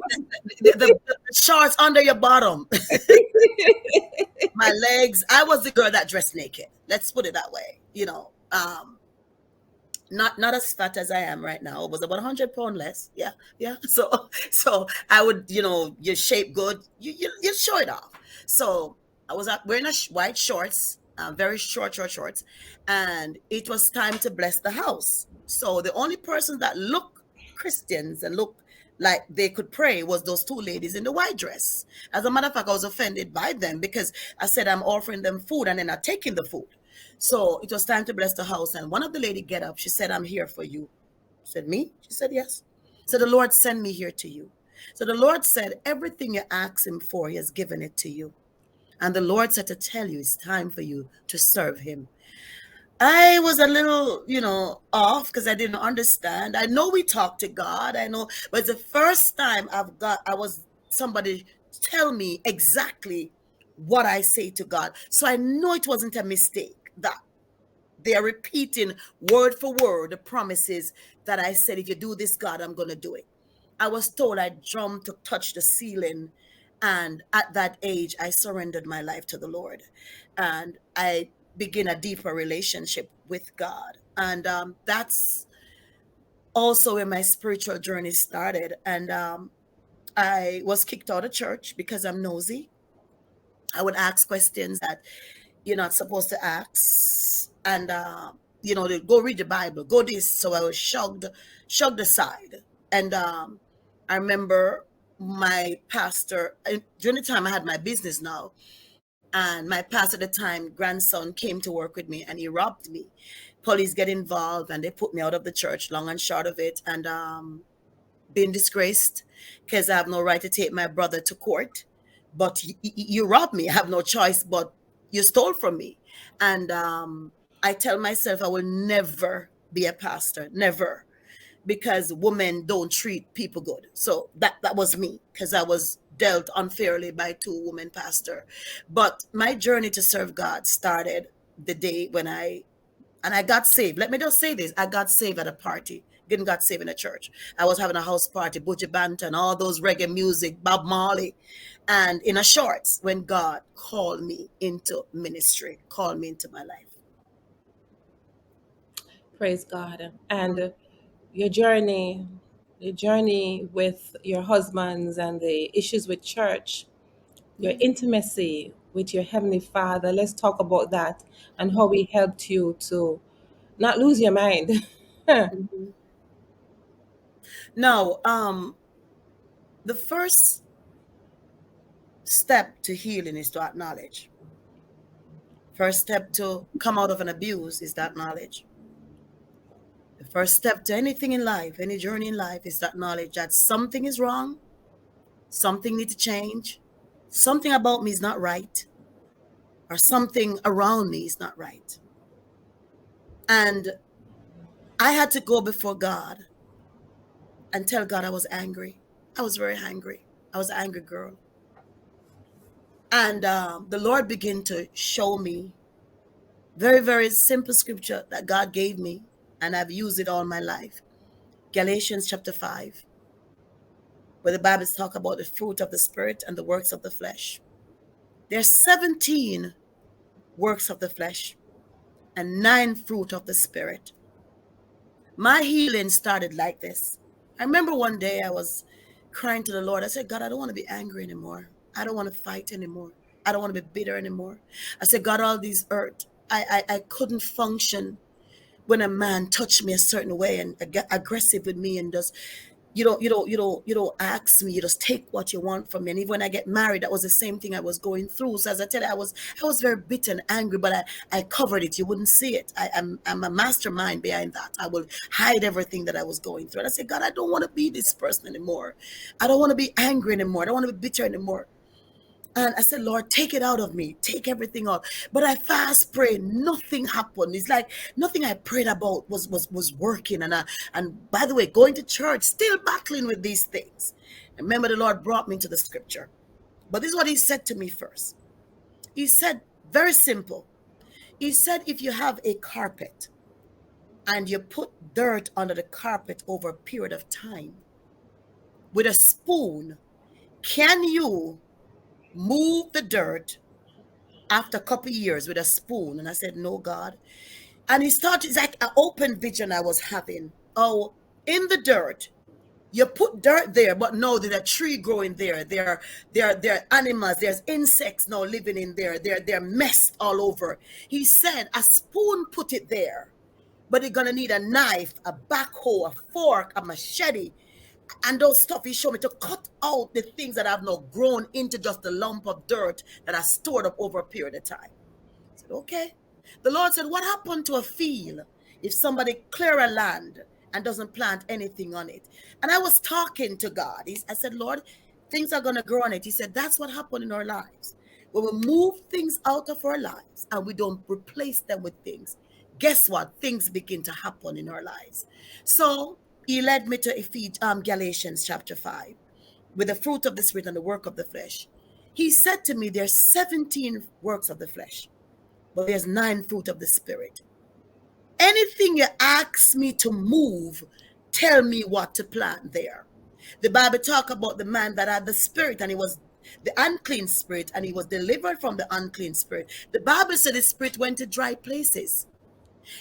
the shorts under your bottom. My legs. I was the girl that dressed naked. Let's put it that way. Not as fat as I am right now. It was about 100 pounds less. Yeah, yeah. So I would, your shape good. You show it off. So I was wearing white shorts, very short shorts, and it was time to bless the house. So the only person that looked Christians and looked like they could pray was those two ladies in the white dress. As a matter of fact, I was offended by them because I said I'm offering them food and they're not taking the food. So it was time to bless the house. And one of the lady get up. She said, I'm here for you. I said, me? She said, yes. So the Lord sent me here to you. So the Lord said, everything you asked him for, he has given it to you. And the Lord said to tell you, it's time for you to serve him. I was a little, off because I didn't understand. I know we talk to God. I know, but it's the first time I was somebody tell me exactly what I say to God. So I know it wasn't a mistake that they are repeating word for word the promises that I said, if you do this, God, I'm going to do it. I was told I jumped to touch the ceiling. And at that age, I surrendered my life to the Lord. And I begin a deeper relationship with God. And that's also where my spiritual journey started. And I was kicked out of church because I'm nosy. I would ask questions that you're not supposed to ask. And, they go read the Bible, go this. So I was shoved aside. And I remember my pastor, during the time I had my business now, And my pastor at the time, grandson, came to work with me and he robbed me. Police get involved and they put me out of the church, long and short of it. And been disgraced because I have no right to take my brother to court. But you robbed me. I have no choice, but you stole from me. And I tell myself I will never be a pastor, never, because women don't treat people good. So that was me, because I was dealt unfairly by two women pastor. But my journey to serve God started the day when I got saved. Let me just say this. I got saved at a party. Didn't got saved in a church. I was having a house party, Butchie Banton, all those reggae music, Bob Marley, and in a shorts when God called me into ministry, called me into my life. Praise God. And your journey, your journey with your husbands and the issues with church, your intimacy with your Heavenly Father. Let's talk about that and how He helped you to not lose your mind. Mhm. Now, the first step to healing is to acknowledge. First step to come out of an abuse is that knowledge. The first step to anything in life, any journey in life, is that knowledge that something is wrong, something needs to change, something about me is not right, or something around me is not right. And I had to go before God and tell God I was angry. I was very angry. I was an angry girl. And the Lord began to show me very, very simple scripture that God gave me, and I've used it all my life. Galatians chapter 5, where the Bible talk about the fruit of the Spirit and the works of the flesh. There's 17 works of the flesh and 9 fruit of the Spirit. My healing started like this. I remember one day I was crying to the Lord. I said, God, I don't want to be angry anymore. I don't want to fight anymore. I don't want to be bitter anymore. I said, God, all these hurt. I couldn't function when a man touched me a certain way and get aggressive with me and just you don't ask me, you just take what you want from me. And even when I get married, that was the same thing I was going through. So as I tell you, I was very bitter and angry, but I covered it. You wouldn't see it. I'm a mastermind behind that. I will hide everything that I was going through. And I said, God, I don't want to be this person anymore. I don't want to be angry anymore. I don't want to be bitter anymore. And I said, Lord, take it out of me. Take everything out. But I fast prayed. Nothing happened. It's like nothing I prayed about was working. And by the way, going to church, still battling with these things. Remember, the Lord brought me into the scripture. But this is what he said to me first. He said, very simple. He said, if you have a carpet and you put dirt under the carpet over a period of time with a spoon, can you move the dirt after a couple of years with a spoon? And I said, no, God. And he started, it's like an open vision I was having. Oh, in the dirt, you put dirt there, but no, there's a tree growing there. There are animals, there's insects now living in there. They're messed all over. He said, a spoon put it there, but you're gonna need a knife, a backhoe, a fork, a machete, and those stuff he showed me to cut out the things that have now grown into just a lump of dirt that are stored up over a period of time. I said, okay. The Lord said, what happened to a field if somebody clear a land and doesn't plant anything on it? And I was talking to God. I said, Lord, things are going to grow on it. He said, that's what happened in our lives. When we move things out of our lives and we don't replace them with things, guess what? Things begin to happen in our lives. So he led me to Galatians chapter 5 with the fruit of the Spirit and the work of the flesh. He said to me, there's 17 works of the flesh, but there's 9 fruit of the Spirit. Anything you ask me to move, tell me what to plant there. The Bible talk about the man that had the spirit, and he was the unclean spirit, and he was delivered from the unclean spirit. The Bible said the spirit went to dry places.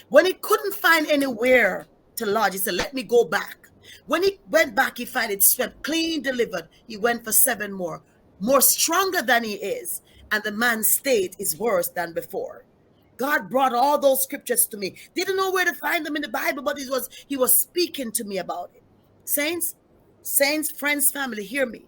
When he couldn't find anywhere to lodge, he said, let me go back. When he went back, he found it swept clean, delivered. He went for 7 more stronger than he is. And the man's state is worse than before. God brought all those scriptures to me. Didn't know where to find them in the Bible, but he was speaking to me about it. Saints, friends, family, hear me.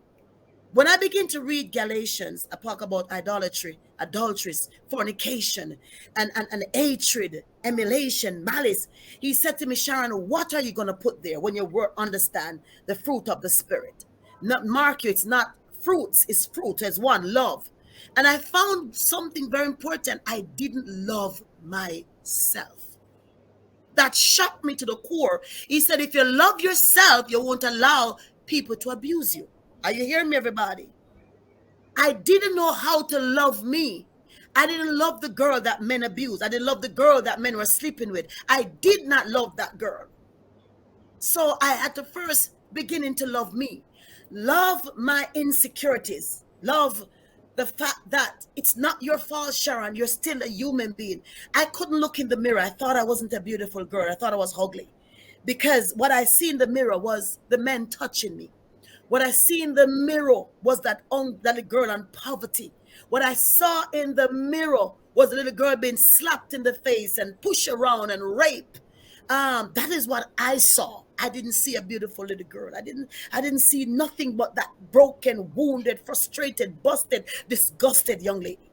When I begin to read Galatians, I talk about idolatry, adulteries, fornication, and hatred, emulation, malice. He said to me, Sharon, what are you going to put there when you understand the fruit of the Spirit? Not mark you, it's not fruits, it's fruit as one, love. And I found something very important. I didn't love myself. That shocked me to the core. He said, if you love yourself, you won't allow people to abuse you. Are you hearing me, everybody? I didn't know how to love me. I didn't love the girl that men abused. I didn't love the girl that men were sleeping with. I did not love that girl. So I had to first beginning to love me, love my insecurities, love the fact that it's not your fault, Sharon. You're still a human being. I couldn't look in the mirror. I thought I wasn't a beautiful girl. I thought I was ugly because what I see in the mirror was the men touching me. What I see in the mirror was that little girl in poverty. What I saw in the mirror was a little girl being slapped in the face and pushed around and raped. That is what I saw. I didn't see a beautiful little girl. I didn't see nothing but that broken, wounded, frustrated, busted, disgusted young lady.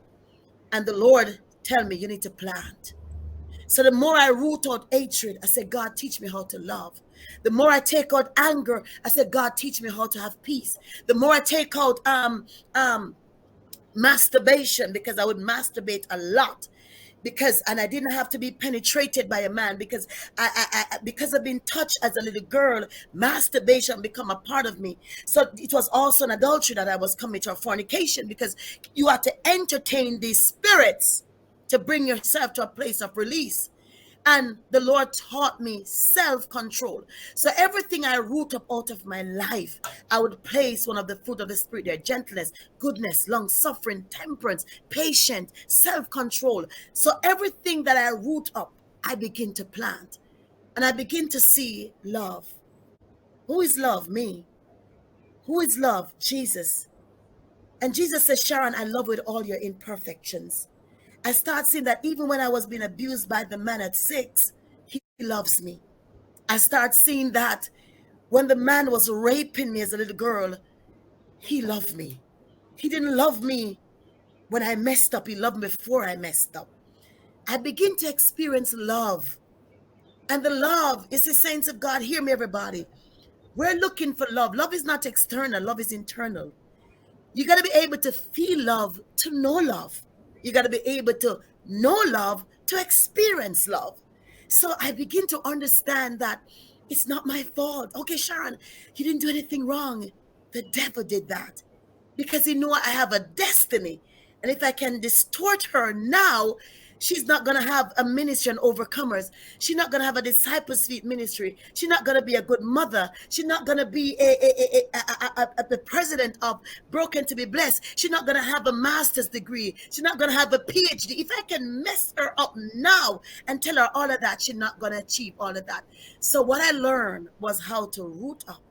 And the Lord tell me, you need to plant. So the more I root out hatred, I said, God, teach me how to love. The more I take out anger, I said, God, teach me how to have peace. The more I take out masturbation, because I would masturbate a lot, because and I didn't have to be penetrated by a man, because because I've been touched as a little girl, masturbation become a part of me. So it was also an adultery that I was committing, or fornication, because you have to entertain these spirits to bring yourself to a place of release. And the Lord taught me self-control. So everything I root up out of my life, I would place one of the fruit of the Spirit there: gentleness, goodness, long-suffering, temperance, patience, self-control. So everything that I root up, I begin to plant. And I begin to see love. Who is love? Me. Who is love? Jesus. And Jesus says, Sharon, I love with all your imperfections. I start seeing that even when I was being abused by the man at 6, he loves me. I start seeing that when the man was raping me as a little girl, he loved me. He didn't love me when I messed up. He loved me before I messed up. I begin to experience love. And the love is the saints of God. Hear me, everybody. We're looking for love. Love is not external. Love is internal. You got to be able to feel love to know love. You got to be able to know love to experience love. So I begin to understand that it's not my fault. Okay, Sharon, you didn't do anything wrong. The devil did that because he knew I have a destiny. And if I can distort her now, she's not going to have a ministry on overcomers. She's not going to have a disciples feet ministry. She's not going to be a good mother. She's not going to be the president of Broken to be Blessed. She's not going to have a master's degree. She's not going to have a PhD. If I can mess her up now and tell her all of that, she's not going to achieve all of that. So what I learned was how to root up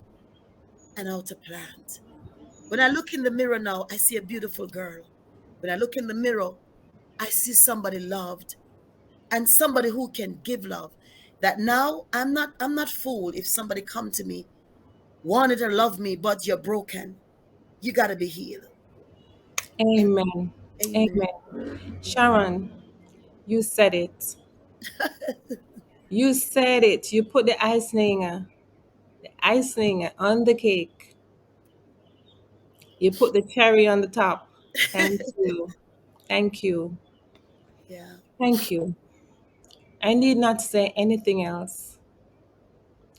and how to plant. When I look in the mirror now, I see a beautiful girl. When I look in the mirror, I see somebody loved and somebody who can give love. That now I'm not fooled if somebody come to me, wanted to love me, but you're broken. You gotta be healed. Amen. Amen. Amen. Sharon, you said it. You said it. You put the icing on the cake. You put the cherry on the top. Thank you. Thank you. Yeah. Thank you. I need not say anything else.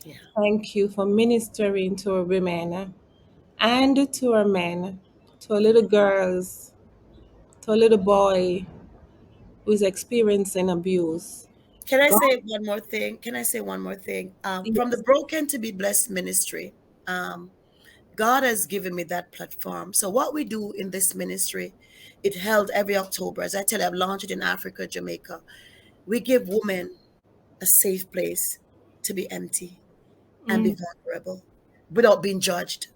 Yeah. Thank you for ministering to our women and to our men, to our little girls, to a little boy who's experiencing abuse. Can I God, say one more thing? Can I say one more thing? From the yes. Broken to be Blessed ministry, God has given me that platform. So what we do in this ministry, it held every October. As I tell you, I've launched it in Africa, Jamaica. We give women a safe place to be empty and be Mm, vulnerable without being judged.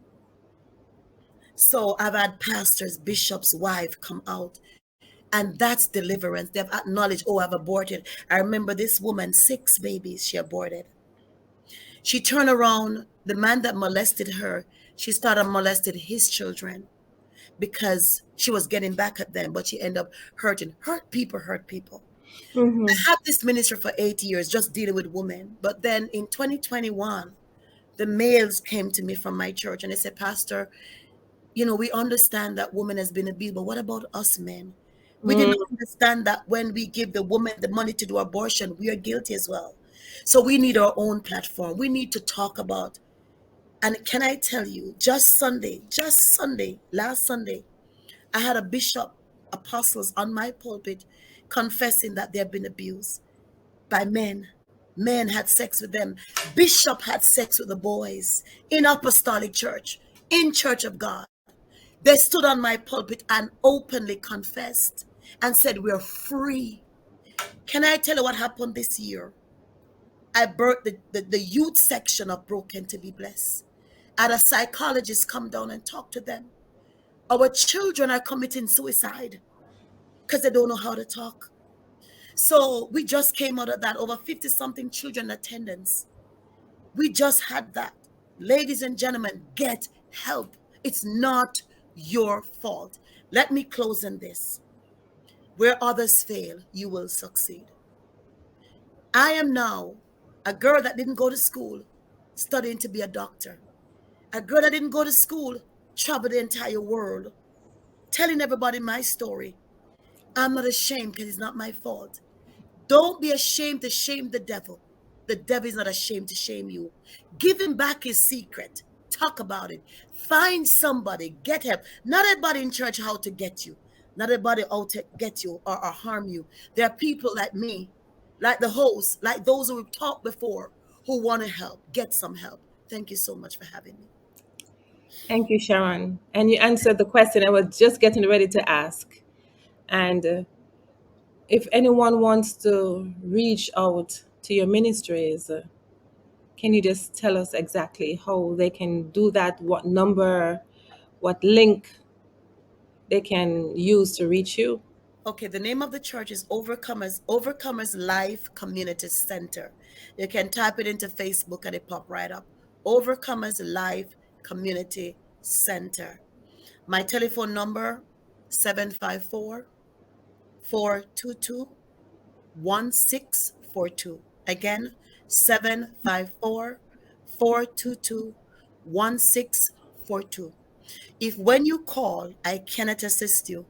So I've had pastors, bishops' wife come out, and that's deliverance. They've acknowledged, oh, I've aborted. I remember this woman, 6 babies she aborted. She turned around, the man that molested her, she started molesting his children. because she was getting back at them, but she ended up hurt people, hurt people. Mm-hmm. I had this ministry for 8 years just dealing with women. But then in 2021, the males came to me from my church and they said, Pastor, we understand that woman has been abused, but what about us men? We didn't understand that when we give the woman the money to do abortion, we are guilty as well. So we need our own platform. We need to talk about. And can I tell you, just Sunday, last Sunday, I had a bishop, apostles on my pulpit confessing that they have been abused by men. Men had sex with them. Bishop had sex with the boys in apostolic church, in church of God. They stood on my pulpit and openly confessed and said, we're free. Can I tell you what happened this year? I birthed the youth section of Broken to be Blessed. I had a psychologist come down and talk to them. Our children are committing suicide because they don't know how to talk. So we just came out of that, over 50 something children attendance. We just had that. Ladies and gentlemen, get help. It's not your fault. Let me close on this. Where others fail, you will succeed. I am now a girl that didn't go to school studying to be a doctor. A girl that didn't go to school, travel the entire world, telling everybody my story. I'm not ashamed because it's not my fault. Don't be ashamed to shame the devil. The devil is not ashamed to shame you. Give him back his secret. Talk about it. Find somebody. Get help. Not everybody in church how to get you. Not everybody out to get you or harm you. There are people like me, like the host, like those who we've talked before, who want to help. Get some help. Thank you so much for having me. Thank you, Sharon. And you answered the question I was just getting ready to ask. And if anyone wants to reach out to your ministries, can you just tell us exactly how they can do that? What number, what link they can use to reach you? Okay, the name of the church is Overcomers Life Community Center. You can type it into Facebook and it pop right up. Overcomers Life Community Center. My telephone number 754-422-1642. Again, 754-422-1642. If when you call, I cannot assist you,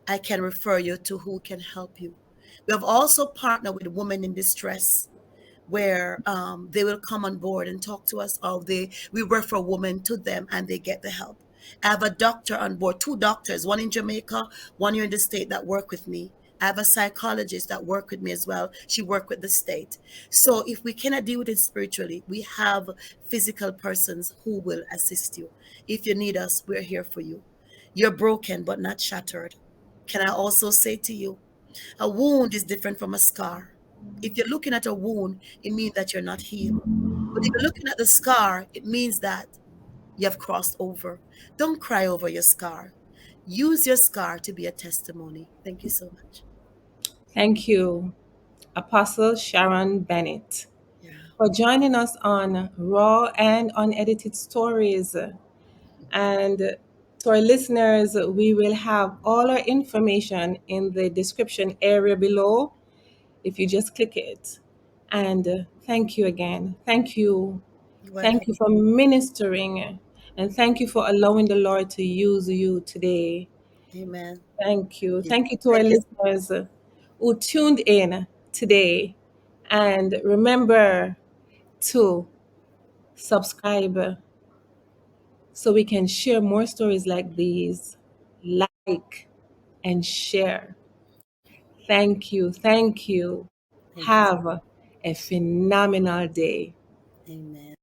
I can refer you to who can help you. We have also partnered with Women in Distress, where they will come on board and talk to us, or we refer women to them and they get the help. I have a doctor on board, two doctors, one in Jamaica, one here in the state that work with me. I have a psychologist that work with me as well. She worked with the state. So if we cannot deal with it spiritually, we have physical persons who will assist you. If you need us, we're here for you. You're broken but not shattered. Can I also say to you, a wound is different from a scar. If you're looking at a wound, it means that you're not healed. But if you're looking at the scar, it means that you have crossed over. Don't cry over your scar. Use your scar to be a testimony. Thank you so much. Thank you, Apostle Sharon Bennett, Yeah. for joining us on Raw and Unedited Stories. And to our listeners, we will have all our information in the description area below if you just click it. And thank you again. Thank you. You're Thank welcome. you for ministering. And thank you for allowing the Lord to use you today. Amen. Thank you. Thank you to our Thank you. listeners who tuned in today. And remember to subscribe so we can share more stories like these. Like and share. Thank you. Thank you. Thank you. Have a phenomenal day. Amen.